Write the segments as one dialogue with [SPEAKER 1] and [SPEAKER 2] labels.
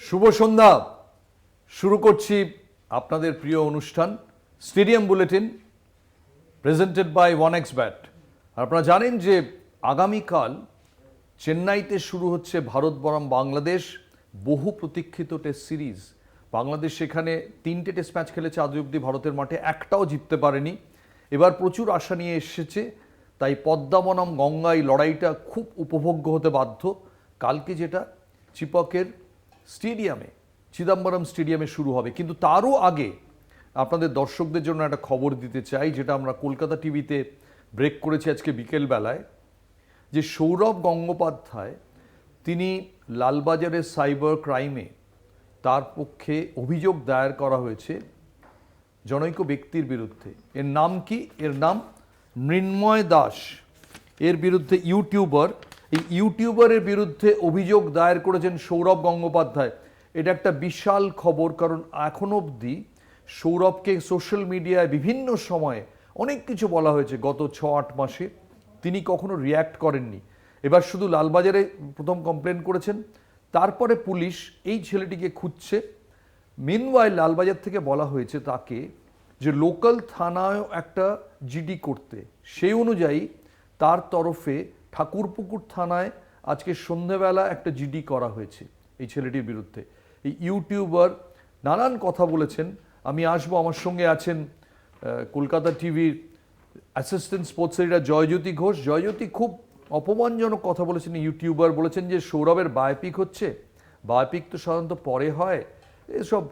[SPEAKER 1] শুভ সন্ধ্যা। শুরু করছি আপনাদের প্রিয় অনুষ্ঠান স্টেডিয়াম বুলেটিন, প্রেজেন্টেড বাই ওয়ানএক্সব্যাট। আপনারা জানেন যে আগামীকাল চেন্নাইতে শুরু হচ্ছে ভারত বনাম বাংলাদেশ বহু প্রতীক্ষিত টেস্ট সিরিজ। বাংলাদেশ সেখানে 3টে টেস্ট ম্যাচ খেলেছে আজ অবধি ভারতের মাঠে, একটাও জিততে পারেনি। এবার প্রচুর আশা নিয়ে এসেছে, তাই পদ্মা বনাম গঙ্গা এই লড়াইটা খুব উপভোগ্য হতে বাধ্য। কালকে যেটা চিপকের স্টেডিয়ামে, চিদম্বরম স্টেডিয়ামে শুরু হবে, কিন্তু তারও আগে আপনাদের দর্শকদের জন্য একটা খবর দিতে চাই, যেটা আমরা কলকাতা টিভিতে ব্রেক করেছি আজকে বিকেলবেলায়, যে সৌরভ গঙ্গোপাধ্যায় তিনি লালবাজারের সাইবার ক্রাইমে তার পক্ষে অভিযোগ দায়ের করা হয়েছে জনৈক ব্যক্তির বিরুদ্ধে। এর নাম কি? এর নাম মৃন্ময় দাস। এর বিরুদ্ধে ইউটিউবার, এই ইউটিউবারের বিরুদ্ধে অভিযোগ দায়ের করেছেন সৌরভ গঙ্গোপাধ্যায়। এটা একটা বিশাল খবর, কারণ এখন অবধি সৌরভকে সোশ্যাল মিডিয়ায় বিভিন্ন সময়ে অনেক কিছু বলা হয়েছে গত 6-8 মাসে, তিনি কখনো রিয়্যাক্ট করেননি। এবার শুধু লালবাজারে প্রথম কমপ্লেন করেছেন, তারপরে পুলিশ এই ছেলেটিকে খুঁজছে। মিনওয়াইল লালবাজার থেকে বলা হয়েছে তাকে যে লোকাল থানায় একটা জিডি করতে, সেই অনুযায়ী তার তরফে ঠাকুরপুকুর থানায় আজকে সন্ধ্যেবেলা একটা জিডি করা হয়েছে এই ছেলেটির বিরুদ্ধে। এই ইউটিউবার নানান কথা বলেছেন। আমি আসবো, আমার সঙ্গে আছেন কলকাতা টিভির assistant sports editor Joyjyoti Ghosh. Joyjyoti, খুব অপমানজনক কথা বলেছেন ইউটিউবার, বলেছেন যে সৌরভের বায়োপিক হচ্ছে। বায়োপিক তো সাধারণত পরে হয়, এসব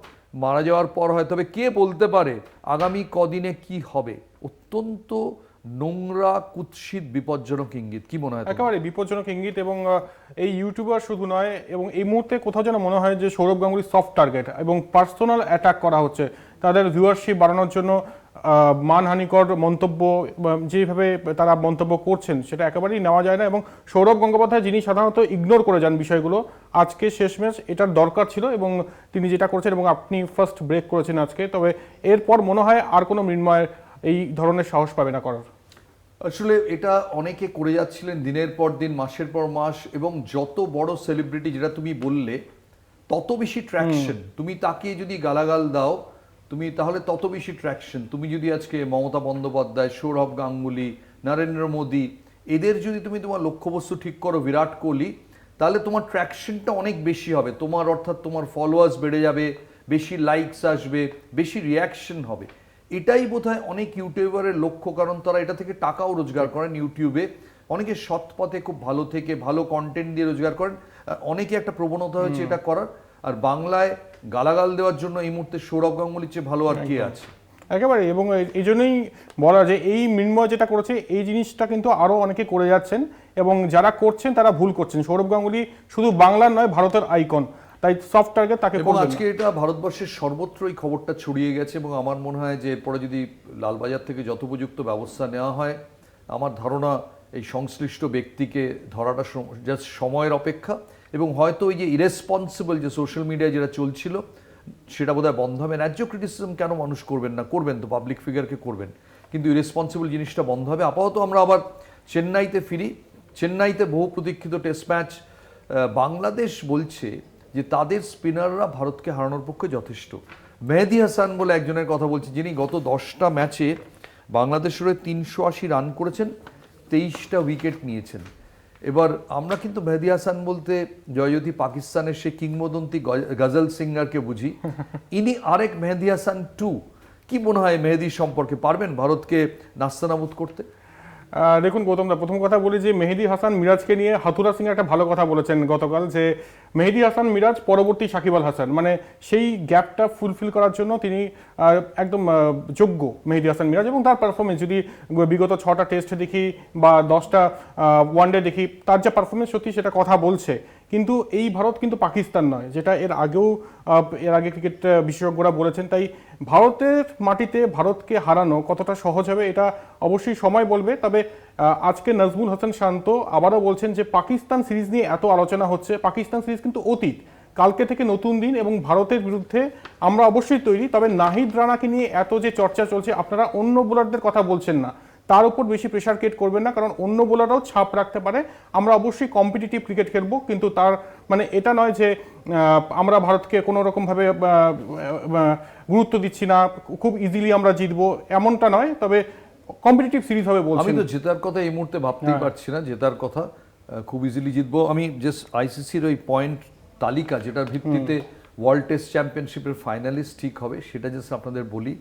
[SPEAKER 1] মারা যাওয়ার পর হয়, তবে কে বলতে পারে আগামী কদিনে কি হবে। অত্যন্ত নোংরা, কুৎসিত, বিপজ্জনক ইঙ্গিত। কি মনে হয়?
[SPEAKER 2] একেবারে বিপজ্জনক ইঙ্গিত। এবং এই ইউটিউবার শুধু নয়, এবং এই মুহূর্তে কোথাও যেন মনে হয় যে সৌরভ গাঙ্গুলি সফট টার্গেট এবং পার্সোনাল অ্যাটাক করা হচ্ছে। তাদের ভিউয়ারশিপ বাড়ানোর জন্য মানহানিকর মন্তব্য যেভাবে তারা মন্তব্য করছেন সেটা একেবারেই নেওয়া যায় না। এবং সৌরভ গঙ্গোপাধ্যায়, যিনি সাধারণত ইগনোর করে যান বিষয়গুলো, আজকে শেষমেশ এটার দরকার ছিল এবং তিনি যেটা করেছেন, এবং আপনি ফার্স্ট ব্রেক করেছেন আজকে, তবে এরপর মনে হয় আর কোনো মৃন্ময়ের এই ধরনের সাহস পাবে না করার।
[SPEAKER 1] আসলে এটা অনেকে করে যাচ্ছিলেন দিনের পর দিন, মাসের পর মাস, এবং যত বড় সেলিব্রিটি, যেটা তুমি বললে, তত বেশি ট্র্যাকশন। তুমি তাকে যদি গালাগাল দাও তুমি, তাহলে তত বেশি ট্র্যাকশন। তুমি যদি আজকে মমতা বন্দ্যোপাধ্যায়, সৌরভ গাঙ্গুলি, নরেন্দ্র মোদী, এদের যদি তুমি তোমার লক্ষ্যবস্তু ঠিক করো, বিরাট কোহলি, তাহলে তোমার ট্র্যাকশনটা অনেক বেশি হবে। তোমার অর্থাৎ তোমার ফলোয়ার্স বেড়ে যাবে, বেশি লাইকস আসবে, বেশি রিয়াকশন হবে। এটাই বোধহয় অনেক ইউটিউবারের লক্ষ্য, কারণ তারা এটা থেকে টাকাও রোজগার করেন ইউটিউবে। অনেকে সৎ পথে খুব ভালো থেকে ভালো কন্টেন্ট দিয়ে রোজগার করেন, অনেকে একটা প্রবণতা হয়েছে এটা করার। আর বাংলায় গালাগাল দেওয়ার জন্য এই মুহূর্তে সৌরভ গাঙ্গুলির চেয়ে ভালো আর কে আছে?
[SPEAKER 2] একেবারে। এবং এই জন্যই বলা যে এই মৃন্ময় যেটা করেছে, এই জিনিসটা কিন্তু আরও অনেকে করে যাচ্ছেন, এবং যারা করছেন তারা ভুল করছেন। সৌরভ গাঙ্গুলি শুধু বাংলার নয়, ভারতের আইকন, তাই সফট টার্গেট তাকে করবেন না।
[SPEAKER 1] আজকে এটা ভারতবর্ষের সর্বত্র এই খবরটা ছড়িয়ে গেছে, এবং আমার মনে হয় যে এরপরে যদি লালবাজার থেকে যথোপযুক্ত ব্যবস্থা নেওয়া হয়, আমার ধারণা এই সংশ্লিষ্ট ব্যক্তিকে ধরাটা জাস্ট সময়ের অপেক্ষা। এবং হয়তো ওই যে ইরেসপন্সিবল যে সোশ্যাল মিডিয়ায় যেটা চলছিল, সেটা বোধহয় বন্ধ হবে। ন্যায্য ক্রিটিসিজম কেন মানুষ করবেন না? করবেন তো, পাবলিক ফিগারকে করবেন, কিন্তু ইরেসপন্সিবল জিনিসটা বন্ধ হবে। আপাতত আমরা আবার চেন্নাইতে ফিরি। চেন্নাইতে বহু প্রতীক্ষিত টেস্ট ম্যাচ। বাংলাদেশ বলছে যে তাদের স্পিনাররা ভারতকে হারানোর পক্ষে যথেষ্ট। মেহেদী হাসান বলে একজনের কথা বলছি, যিনি গত 10টা ম্যাচে বাংলাদেশের 380 রান করেছেন, 23টা উইকেট নিয়েছেন। এবার আমরা কিন্তু মেহেদী হাসান বলতে জয়জ্যোতি পাকিস্তানের সে কিংবদন্তি গজল সিঙ্গারকে বুঝি, ইনি আরেক মেহেদী হাসান 2। কি মনে হয় মেহেদী সম্পর্কে? পারবেন ভারতকে নাস্তানাবুদ করতে?
[SPEAKER 2] দেখুন গৌতমদা, প্রথম কথা বলি যে মেহেদী হাসান মিরাজকে নিয়ে হাথুরা সিং একটা ভালো কথা বলেছেন গতকাল, যে মেহেদী হাসান মিরাজ পরবর্তী সাকিব আল হাসান, মানে সেই গ্যাপটা ফুলফিল করার জন্য তিনি একদম যোগ্য মেহেদী হাসান মিরাজ। এবং তার পারফরমেন্স যদি বিগত 6টা টেস্ট দেখি বা 10টা ওয়ানডে দেখি, তার যা পারফরমেন্স সত্যি সেটা কথা বলছে। কিন্তু এই ভারত কিন্তু পাকিস্তান নয়, যেটা এর আগে ক্রিকেট বিশেষজ্ঞরা বলেছেন। তাই ভারতের মাটিতে ভারতকে হারানো কতটা সহজ হবে এটা অবশ্যই সময় বলবে। তবে আজকে নাজমুল হাসান শান্ত আবারও বলছেন যে পাকিস্তান সিরিজ নিয়ে এত আলোচনা হচ্ছে, পাকিস্তান সিরিজ কিন্তু অতীত, কালকে থেকে নতুন দিন, এবং ভারতের বিরুদ্ধে আমরা অবশ্যই তৈরি। তবে নাহিদ রানাকে নিয়ে এত যে চর্চা চলছে, আপনারা অন্য বোলারদের কথা বলছেন না, তার উপর বেশি প্রেশার ক্রিয়েট করবেন না, কারণ অন্য বোলাররাও ছাপ রাখতে পারে। আমরা অবশ্যই কম্পিটিটিভ ক্রিকেট খেলবো, কিন্তু তার মানে এটা নয় যে আমরা ভারতকে কোনো রকমভাবে গুরুত্ব দিচ্ছি না, খুব ইজিলি আমরা জিতবো এমনটা নয়, তবে কম্পিটিটিভ সিরিজ হবে বলছি।
[SPEAKER 1] আমি তো জেতার কথা এই মুহূর্তে ভাবতেই পারছি না, জেতার কথা খুব ইজিলি জিতবো। আমি জাস্ট আইসিসির ওই পয়েন্ট তালিকা যেটার ভিত্তিতে ওয়ার্ল্ড টেস্ট চ্যাম্পিয়নশিপের ফাইনালিস্ট ঠিক হবে সেটা জাস্ট আপনাদের বলি।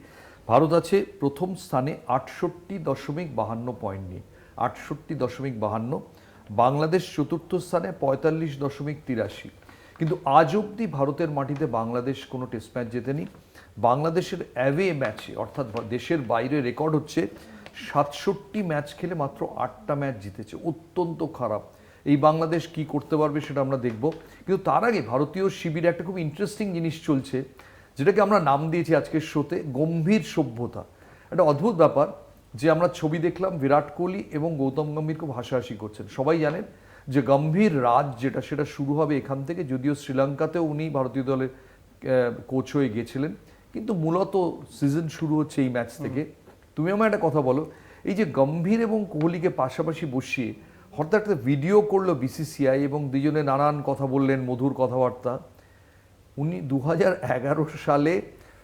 [SPEAKER 1] ভারত আছে প্রথম স্থানে 68.52 পয়েন্ট নিয়ে, 68.52। বাংলাদেশ চতুর্থ স্থানে 45.83। কিন্তু আজ অবধি ভারতের মাটিতে বাংলাদেশ কোনো টেস্ট ম্যাচ জেতেনি। বাংলাদেশের অ্যাওয়ে ম্যাচে অর্থাৎ দেশের বাইরে রেকর্ড হচ্ছে 67 ম্যাচ খেলে মাত্র 8টা ম্যাচ জিতেছে, অত্যন্ত খারাপ। এই বাংলাদেশ কি করতে পারবে সেটা আমরা দেখব। কিন্তু তার আগে ভারতীয় শিবিরে একটা খুব ইন্টারেস্টিং জিনিস চলছে, যেটাকে আমরা নাম দিয়েছি আজকের শোতে গম্ভীর সভ্যতা। একটা অদ্ভুত ব্যাপার যে আমরা ছবি দেখলাম বিরাট কোহলি এবং গৌতম গম্ভীর খুব হাসাহাসি করছেন। সবাই জানেন যে গম্ভীর রাজ যেটা সেটা শুরু হবে এখান থেকে, যদিও শ্রীলঙ্কাতেও উনি ভারতীয় দলের কোচ হয়ে গিয়েছিলেন, কিন্তু মূলত সিজন শুরু হচ্ছে এই ম্যাচ থেকে। তুমি আমার একটা কথা বলো, এই যে গম্ভীর এবং কোহলিকে পাশাপাশি বসিয়ে হঠাৎ একটা ভিডিও করলো বিসিসিআই এবং দুজনে নানান কথা বললেন, মধুর কথাবার্তা। 2011 সালে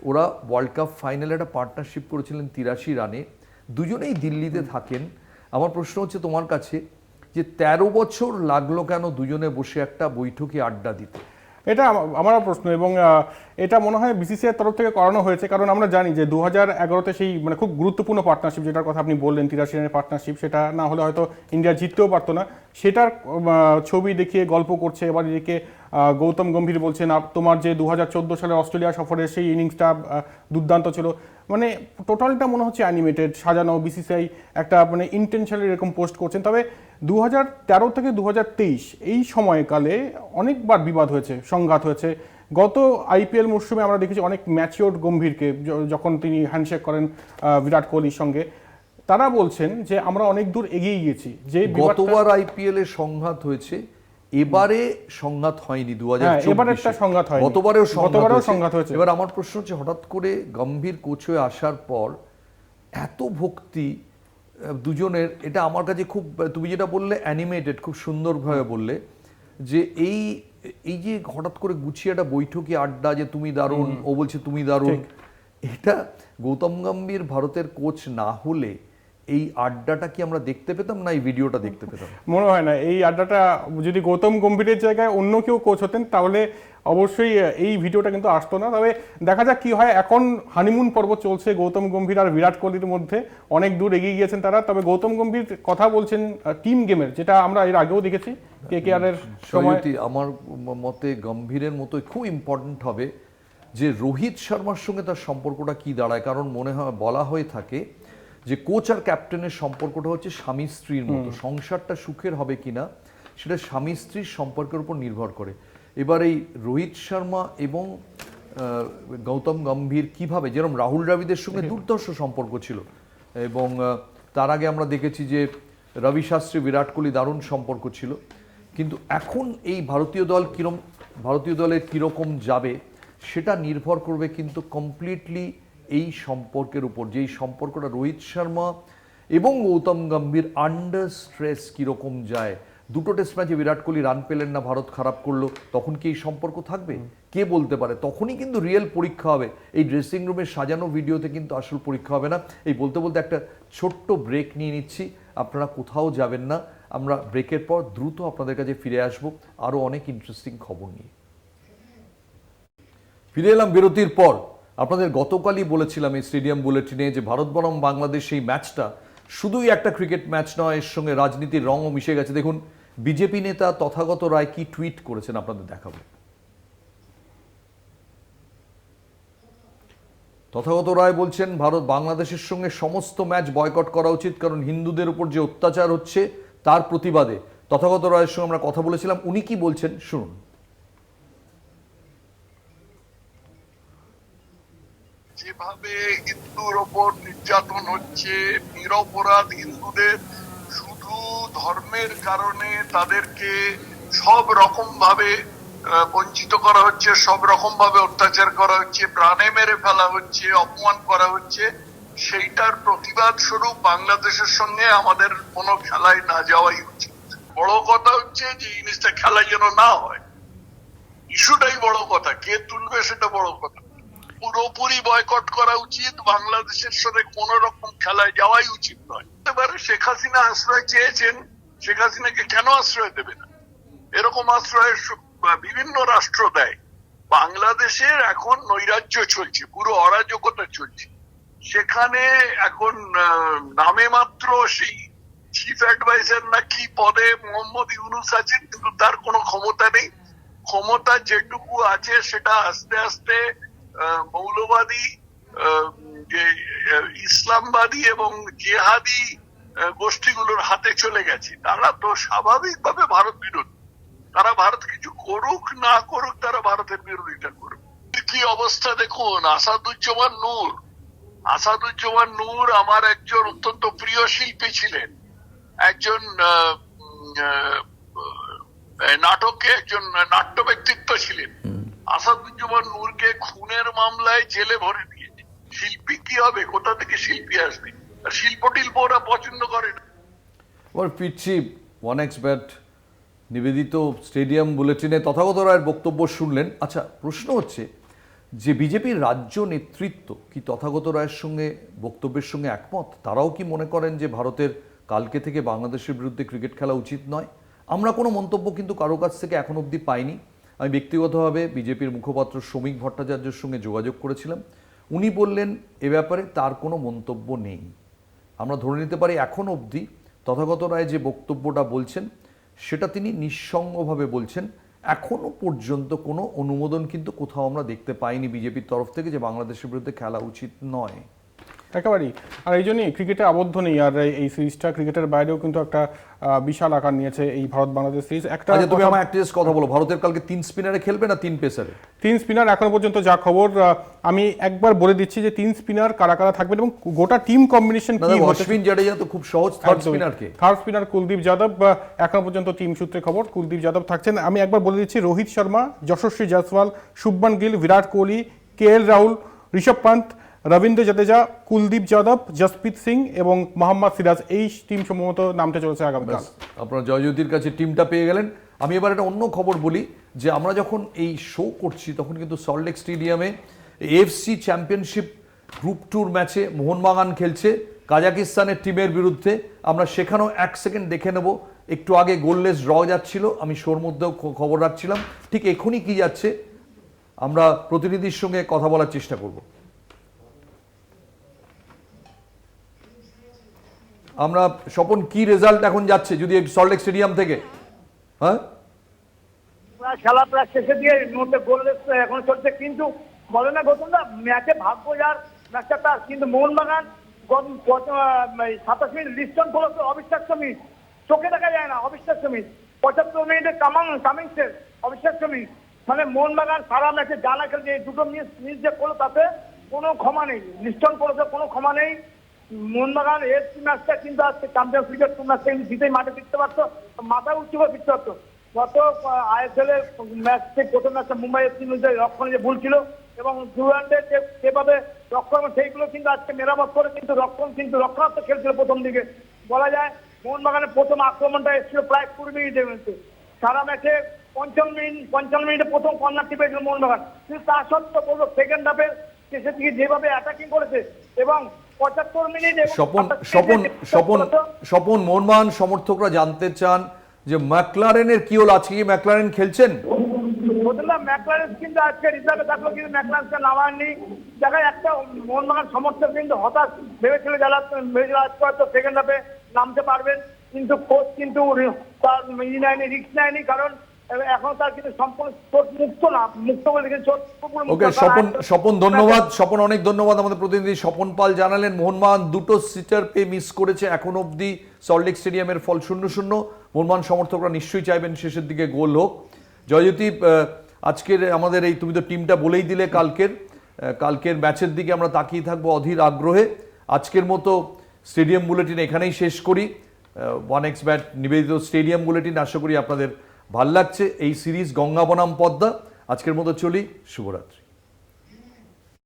[SPEAKER 1] ওরা ওয়ার্ল্ড কাপ ফাইনালে একটা পার্টনারশিপ করেছিলেন 83 রানে, দুজনেই দিল্লিতে থাকেন। আমার প্রশ্ন হচ্ছে তোমার কাছে যে 13 বছর লাগলো কেন দুজনে বসে একটা বৈঠকে আড্ডা দিতে?
[SPEAKER 2] এটা আমারও প্রশ্ন, এবং এটা মনে হয় বিসিসিআই তরফ থেকে করানো হয়েছে, কারণ আমরা জানি যে 2011-তে সেই মানে খুব গুরুত্বপূর্ণ পার্টনারশিপ যেটার কথা আপনি বললেন 83 রানের পার্টনারশিপ, সেটা না হলে হয়তো ইন্ডিয়া জিততেও পারতো না। সেটার ছবি দেখিয়ে গল্প করছে। এবার এদিকে গৌতম গম্ভীর বলছেন তোমার যে 2014 সালে অস্ট্রেলিয়া সফরের সেই ইনিংসটা দুর্দান্ত ছিল। মানে টোটালটা মনে হচ্ছে অ্যানিমেটেড, সাজানো। বিসিসিআই একটা মানে ইন্টেনশনালি এরকম পোস্ট করছেন। তবে 2013 থেকে 2023 এই সময়কালে অনেকবার বিবাদ হয়েছে, সংঘাত হয়েছে। গত আইপিএল মরশুমে আমরা দেখেছি অনেক ম্যাচিওর্ড গম্ভীরকে, যখন তিনি হ্যান্ডশেক করেন বিরাট কোহলির সঙ্গে, তারা বলছেন যে আমরা অনেক দূর এগিয়ে গিয়েছি। যে
[SPEAKER 1] গতবার আইপিএল এ সংঘাত হয়েছে, এবারে সংঘাত হয়নি। 2024 গতবারেও সংঘাত হয়েছে। এবার আমার প্রশ্ন হচ্ছে, হঠাৎ করে গম্ভীর কোচ হয়ে আসার পর এত ভক্তি দুজনের, এটা আমার কাছে খুব, তুমি যেটা বললে অ্যানিমেটেড, খুব সুন্দরভাবে বললে যে এই যে হঠাৎ করে গুছিয়ে একটা বৈঠকে আড্ডা, যে তুমি দারুণ, ও বলছে তুমি দারুণ। এটা গৌতম গম্ভীর ভারতের কোচ না হলে এই আড্ডাটা কি আমরা দেখতে পেতাম না এই ভিডিওটা দেখতে পেতাম?
[SPEAKER 2] মনে হয় না। এই আড্ডাটা যদি গৌতম গম্ভীরের জায়গায় অন্য কেউ কোচ হতেন তাহলে অবশ্যই এই ভিডিওটা কিন্তু আসতো না। তবে দেখা যাক কি হয়। এখন হানিমুন পর্ব চলছে গৌতম গম্ভীর আর বিরাট কোহলির মধ্যে, অনেক দূর এগিয়ে গিয়েছেন তারা। তবে গৌতম গম্ভীর কথা বলছেন টিম গেমের, যেটা আমরা এর আগেও দেখেছি কেকেআর এর সময়।
[SPEAKER 1] আমার মতে গম্ভীরের মতো খুব ইম্পর্টেন্ট হবে যে রোহিত শর্মার সঙ্গে তার সম্পর্কটা কি দাঁড়ায়। কারণ মনে হয় বলা হয়ে থাকে যে কোচ আর ক্যাপ্টেনের সম্পর্কটা হচ্ছে স্বামী স্ত্রীর মতো। সংসারটা সুখের হবে কিনা সেটা স্বামী স্ত্রীর সম্পর্কের উপর নির্ভর করে। এবার এই রোহিত শর্মা এবং গৌতম গম্ভীর কিভাবে, যেরকম রাহুল দ্রাবিড়ের সঙ্গে দুর্ধর্ষ সম্পর্ক ছিল, এবং তার আগে আমরা দেখেছি যে রবি শাস্ত্রী বিরাট কোহলি দারুণ সম্পর্ক ছিল। কিন্তু এখন এই ভারতীয় দলের কীরকম যাবে সেটা নির্ভর করবে কিন্তু কমপ্লিটলি এই সম্পর্কের উপর, যেই সম্পর্কটা রোহিত শর্মা এবং গৌতম গম্ভীর আন্ডার স্ট্রেস কীরকম যায়। দুটো টেস্ট ম্যাচে বিরাট কোহলি রান পেলেন না, ভারত খারাপ করলো, তখন কি এই সম্পর্ক থাকবে? কে বলতে পারে? তখনই কিন্তু রিয়েল পরীক্ষা হবে। এই ড্রেসিং রুমের সাজানো ভিডিওতে কিন্তু আসল পরীক্ষা হবে না। এই বলতে বলতে একটা ছোট্ট ব্রেক নিয়ে নিচ্ছি, আপনারা কোথাও যাবেন না। আমরা ব্রেকের পর দ্রুত আপনাদের কাছে ফিরে আসবো আরও অনেক ইন্টারেস্টিং খবর নিয়ে। ফিরে এলাম বিরতির পর। আপনাদের গতকালই বলেছিলাম এই স্টেডিয়াম বুলেটিনে যে ভারত বনাম বাংলাদেশ এই ম্যাচটা শুধুই একটা ক্রিকেট ম্যাচ নয়, এর সঙ্গে রাজনীতির রঙও মিশে গেছে। দেখুন বিজেপি নেতা তথাগত রায় কি টুইট করেছেন আপনাদের দেখাবো। তথাগত রায় বলছেন ভারত বাংলাদেশের সঙ্গে সমস্ত ম্যাচ বয়কট করা উচিত, কারণ হিন্দুদের উপর যে অত্যাচার হচ্ছে তার প্রতিবাদে। তথাগত রায়ের সঙ্গে আমরা কথা বলেছিলাম, উনি কি বলছেন শুনুন।
[SPEAKER 3] যেভাবে হিন্দুর ওপর নির্যাতন হচ্ছে, নিরপরাধ হিন্দুদের শুধু ধর্মের কারণে তাদেরকে সব রকম ভাবে বঞ্চিত করা হচ্ছে, সব রকম ভাবে অত্যাচার করা হচ্ছে, প্রাণে মেরে ফেলা হচ্ছে, অপমান করা হচ্ছে, সেইটার প্রতিবাদ স্বরূপ বাংলাদেশের সঙ্গে আমাদের কোনো খেলায় না যাওয়াই উচিত। বড় কথা হচ্ছে যে জিনিসটা খেলায় যেন না হয়, ইস্যুটাই বড় কথা, কে তুলবে সেটা বড় কথা। পুরোপুরি বয়কট করা উচিত, বাংলাদেশের সঙ্গে কোন রকম খেলায় যাওয়াই উচিত নয়। এবারে শেখ হাসিনা আশ্রয় চেয়েছেন, শেখ হাসিনাকে কেন আশ্রয় দেবে না? এরকম আশ্রয় বিভিন্ন রাষ্ট্র দেয়। বাংলাদেশের এখন নৈরাজ্য চলছে, পুরো অরাজকতা চলছে। সেখানে এখন নামে মাত্র সেই চিফ অ্যাডভাইজার না কি পদে মোহাম্মদ ইউনূস আছেন, কিন্তু তার কোনো ক্ষমতা নেই। ক্ষমতা যেটুকু আছে সেটা আস্তে আস্তে মৌলবাদী, যে ইসলামবাদী এবং জেহাদি গোষ্ঠীগুলোর হাতে চলে গেছে। তারা তো স্বাভাবিকভাবে ভারত বিরোধী, তারা ভারত কিছু করুক না করুক, তারা ভারতের বিরোধিতা করুক। কি অবস্থা দেখুন, আসাদুজ্জামান নূর আমার একজন অত্যন্ত প্রিয় শিল্পী ছিলেন, একজন নাটকে একজন নাট্য ব্যক্তিত্ব ছিলেন। আসাদুজ্জামান নূরকে খুনের মামলায় জেলে ভরে দিয়েছে। শিল্পী কি হবে? কোথা থেকে শিল্পী আসবে? আর শিল্প টিল্প ওরা পছন্দ করে না।
[SPEAKER 1] ওর ফিরছি OneXBet নিবেদিত স্টেডিয়াম বুলেটিনে তথাগত রায়ের বক্তব্য শুনলেন। আচ্ছা, প্রশ্ন হচ্ছে যে বিজেপির রাজ্য নেতৃত্ব কি তথাগত রায়ের সঙ্গে বক্তব্যের সঙ্গে একমত? তারাও কি মনে করেন যে ভারতের কালকে থেকে বাংলাদেশের বিরুদ্ধে ক্রিকেট খেলা উচিত নয়? আমরা কোনো মন্তব্য কিন্তু কারো কাছ থেকে এখন অবধি পাইনি। আমি ব্যক্তিগতভাবে বিজেপির মুখপাত্র শ্রমিক ভট্টাচার্যের সঙ্গে যোগাযোগ করেছিলাম। উনি বললেন এ ব্যাপারে তার কোনো মন্তব্য নেই। আমরা ধরে নিতে পারি এখন অবধি তথাগত রায় যে বক্তব্যটা বলছেন সেটা তিনি নিঃসঙ্গভাবে বলছেন। এখনো পর্যন্ত কোনো অনুমোদন কিন্তু কোথাও আমরা দেখতে পাইনি বিজেপির তরফ থেকে যে বাংলাদেশের বিরুদ্ধে খেলা উচিত নয়।
[SPEAKER 2] একেবারেই। আর এই জন্যই ক্রিকেটে আবদ্ধ নেই। আর এই সিরিজটা ক্রিকেটের বাইরেও কিন্তু একটা বিশাল আকার নিয়েছে এই ভারত বাংলাদেশ সিরিজ। একটা
[SPEAKER 1] তুমি আমার একটা কথা বলো, ভারতের কালকে 3 স্পিনারে খেলবে না 3 পেসারে?
[SPEAKER 2] 3 স্পিনার এখনো পর্যন্ত যা খবর, আমি একবার বলে দিচ্ছি যে 3 স্পিনার কারা কারা থাকবেন এবং গোটা টিম কম্বিনেশন কি হবে।
[SPEAKER 1] অশ্বিন জাডেজা তো খুব সহজ। থার্ড
[SPEAKER 2] স্পিনার কুলদীপ যাদব, এখনো পর্যন্ত টিম সূত্রে খবর কুলদীপ যাদব থাকছেন। আমি একবার বলে দিচ্ছি রোহিত শর্মা, যশস্বী জয়সওয়াল, শুভমান গিল, বিরাট কোহলি, KL রাহুল, ঋষভ পান্ত, রবীন্দ্র জাদেজা, কুলদীপ যাদব, জসপ্রীত সিং এবং মোহাম্মদ সিরাজ, এই টিম সম্ভবত নামতে চলেছে আগামীকাল।
[SPEAKER 1] আপনারা জয়জ্যোতির কাছে টিমটা পেয়ে গেলেন। আমি এবার একটা অন্য খবর বলি যে আমরা যখন এই শো করছি তখন কিন্তু সল্টলেক স্টেডিয়ামে AFC চ্যাম্পিয়নশিপ গ্রুপ 2 ম্যাচে মোহনবাগান খেলছে কাজাকিস্তানের টিমের বিরুদ্ধে। আমরা সেখানেও 1 সেকেন্ড দেখে নেব। একটু আগে গোললেস ড্র যাচ্ছিল, আমি শোর মধ্যেও খবর রাখছিলাম। ঠিক এখনই কি যাচ্ছে আমরা প্রতিনিধির সঙ্গে কথা বলার চেষ্টা করব। আমরা স্বপন কি রেজাল্ট এখন যাচ্ছে যদি সল্টলেক স্টেডিয়াম থেকে? হ্যাঁ,
[SPEAKER 4] খেলা প্রায় শেষে দিয়ে মুহূর্তে গোললেস এখন চলছে, কিন্তু বলে না গৌতম দা, ম্যাচে ভাগ্য যার ম্যাচটা তার। কিন্তু মোহনবাগান 27 মিনিট লিস্টন ফলো অবিশ্বাস্য মিনিট, চোখে দেখা যায় না, অবিশ্বাস্য মিনিট। 75 মিনিটে কামিংসের অবিশ্বাস্য মিনিট। মানে মোহনবাগান সারা ম্যাচে জানা খেলছে, এই দুটো মিস যে করলো তাতে কোনো ক্ষমা নেই, লিস্টন ফলোতে কোনো ক্ষমা নেই। মোহনবাগান AFC ম্যাচটা কিন্তু আজকে চ্যাম্পিয়ন্স লিগের 2 ম্যাচটা জিতেই মাঠে ফিরতে পারতো, মাথা উঁচু করে ফিরতে পারতো। গত ISL এর ম্যাচ প্রথম ম্যাচটা মুম্বাই FC রক্ষণে যে ভুল ছিল এবং ডুরান্ডের যেভাবে রক্ষণ, সেইগুলো কিন্তু আজকে মেরামত করে কিন্তু রক্ষণাত্মক খেলছিল প্রথম দিকে। বলা যায় মোহনবাগানের প্রথম আক্রমণটা এসেছিল প্রায় 20 মিনিটের মধ্যে। সারা ম্যাচে 55 মিনিটে প্রথম কর্নারটি পেয়েছিল মোহনবাগান, কিন্তু তা সত্ত্বেও বলবো সেকেন্ড হাফের শেষের দিকে যেভাবে অ্যাটাকিং করেছে এবং 75 মিনিট।
[SPEAKER 1] স্বপন, মোহনবাগান সমর্থকরা জানতে চান যে ম্যাকলারেনের কি হলো, আজকে কি ম্যাকলারেন খেলছেন?
[SPEAKER 4] ম্যাকলারেন কিন্তু আজকে রিজার্ভে থাকলো, কিন্তু ম্যাকলারেনকে নামাননি। জায়গায় একটা মোহনবাগান সমর্থক কিন্তু হতাশ ভেবেছিল যারা আজকে হয়তো সেকেন্ড হাফে নামতে পারবেন, কিন্তু কোচ কিন্তু তার রিস্ক নেয়নি, কারণ এখন তার কিন্তু সম্পূর্ণ চোট মুক্ত না, মুক্ত বলে
[SPEAKER 1] ওকে স্বপন ধন্যবাদ। স্বপন অনেক ধন্যবাদ। আমাদের প্রতিনিধি স্বপন পাল জানালেন মোহনবাগান 2টো সিটার পে মিস করেছে, এখন অবধি সল্টলেক স্টেডিয়ামের ফল 0-0। মোহনবাগান সমর্থকরা নিশ্চয়ই চাইবেন শেষের দিকে গোল হোক। জয়জ্যোতি, আজকের আমাদের এই তুমি তো টিমটা বলেই দিলে, কালকের ম্যাচের দিকে আমরা তাকিয়ে থাকবো অধীর আগ্রহে। আজকের মতো স্টেডিয়াম বুলেটিন এখানেই শেষ করি। OneXBet নিবেদিত স্টেডিয়াম বুলেটিন আশা করি আপনাদের ভাল লাগছে। এই সিরিজ গঙ্গা বনাম পদ্মা। আজকের মতো চলি, শুভরাত্রি।